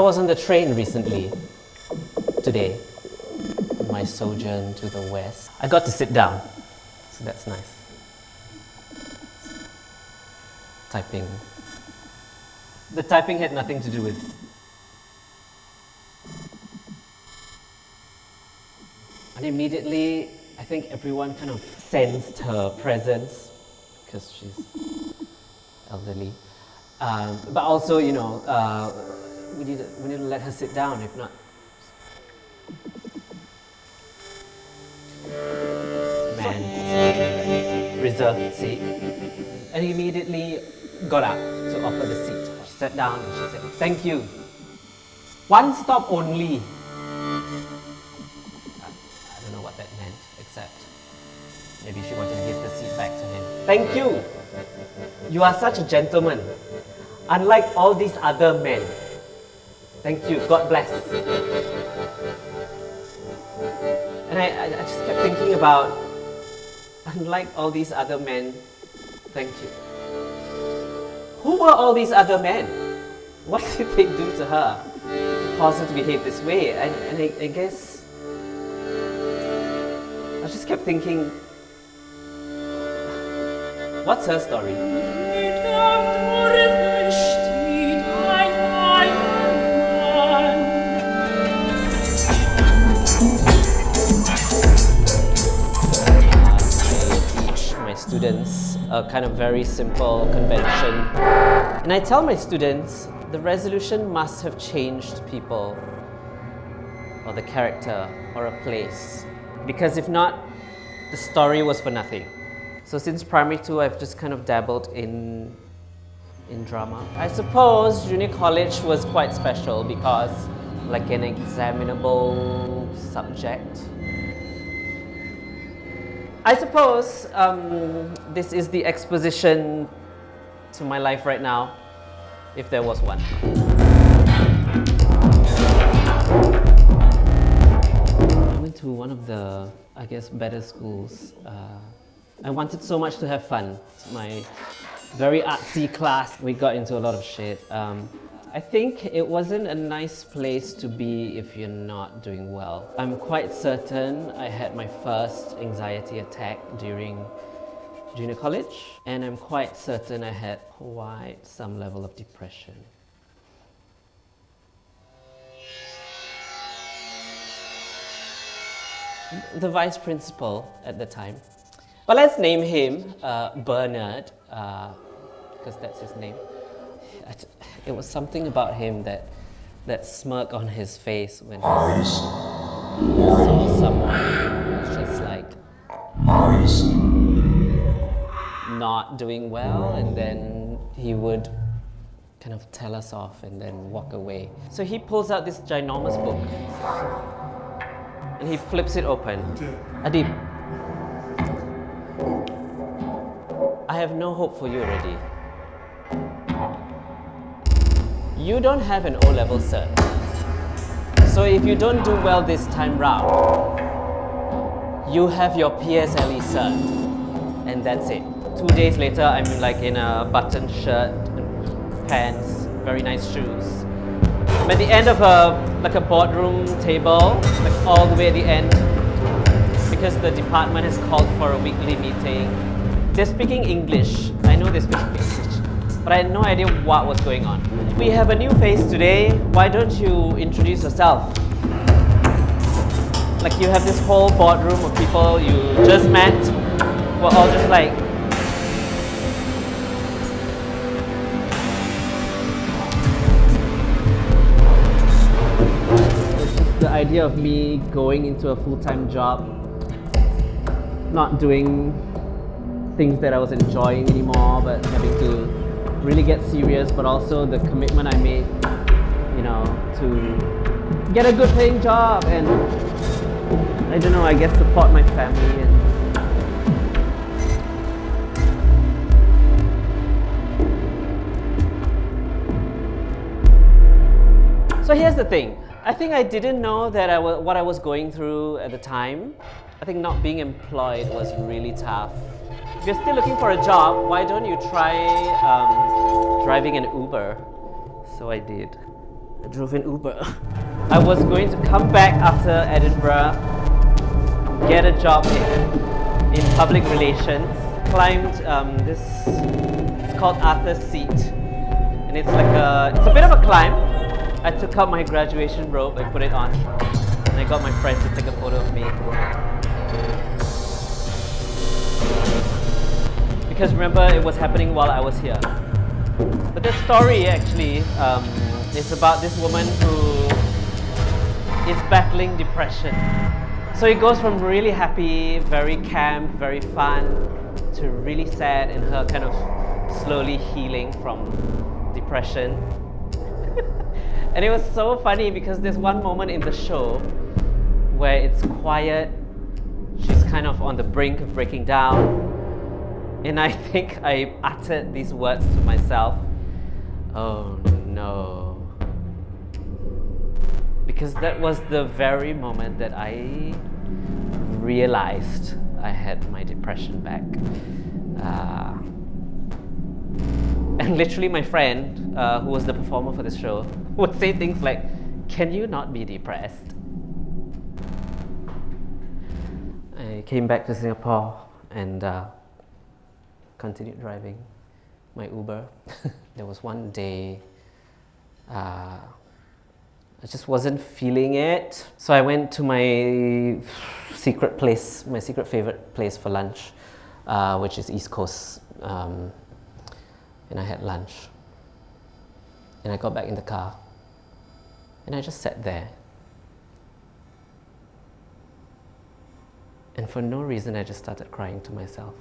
was on the train recently, today, on my sojourn to the west. I got to sit down, so that's nice. Typing. The typing had nothing to do with. And immediately, I think everyone kind of sensed her presence because she's elderly. But also, you know, we need to let her sit down, if not. Man, reserved seat. And he immediately got up to offer the seat. She sat down and she said, "Thank you. One stop only." I don't know what that meant, except maybe she wanted to give the seat back to him. "Thank you. You are such a gentleman, unlike all these other men. Thank you. God bless." And I just kept thinking about, unlike all these other men, thank you. Who were all these other men? What did they do to her to cause her to behave this way? And I guess I just kept thinking, what's her story? Students a kind of very simple convention, and I tell my students the resolution must have changed people or the character or a place, because if not, the story was for nothing. So since primary 2, I've just kind of dabbled in drama. I suppose junior college was quite special because like an examinable subject. I suppose this is the exposition to my life right now, if there was one. I went to one of the, I guess, better schools. I wanted so much to have fun. It's my very artsy class. We got into a lot of shit. I think it wasn't a nice place to be if you're not doing well. I'm quite certain I had my first anxiety attack during junior college, and I'm quite certain I had quite some level of depression. The vice principal at the time, but let's name him Bernard, because that's his name. It was something about him, that smirk on his face when he saw someone who was just like not doing well, and then he would kind of tell us off and then walk away. So he pulls out this ginormous book and he flips it open. Adeeb, I have no hope for you already. You don't have an O-level cert. So if you don't do well this time round, you have your PSLE cert, and that's it. 2 days later, I'm like in a button shirt, pants, very nice shoes. I'm at the end of a boardroom table, like all the way at the end, because the department has called for a weekly meeting. They're speaking English. I know they're speaking English, but I had no idea what was going on. We have a new face today. Why don't you introduce yourself? Like you have this whole boardroom of people you just met. We're all just like, it's just the idea of me going into a full-time job, not doing things that I was enjoying anymore, but having to really get serious, but also the commitment I made, you know, to get a good paying job and, I don't know, I guess support my family. And so here's the thing. I think I didn't know that what I was going through at the time. I think not being employed was really tough. If you're still looking for a job, why don't you try driving an Uber? So I did. I drove in Uber. I was going to come back after Edinburgh, get a job in public relations. Climbed this, it's called Arthur's Seat, and it's a bit of a climb. I took out my graduation robe, I put it on, and I got my friend to take a photo of me. Because remember, it was happening while I was here. But the story actually is about this woman who is battling depression. So it goes from really happy, very camp, very fun, to really sad, and her kind of slowly healing from depression. And it was so funny because there's one moment in the show where it's quiet, she's kind of on the brink of breaking down, and I think I uttered these words to myself, "Oh no." Because that was the very moment that I realized I had my depression back. And literally my friend, who was the performer for this show, would say things like, "Can you not be depressed?" I came back to Singapore and continued driving my Uber. There was one day I just wasn't feeling it. So I went to my secret place, my secret favorite place for lunch, which is East Coast. And I had lunch. And I got back in the car. And I just sat there. And for no reason, I just started crying to myself.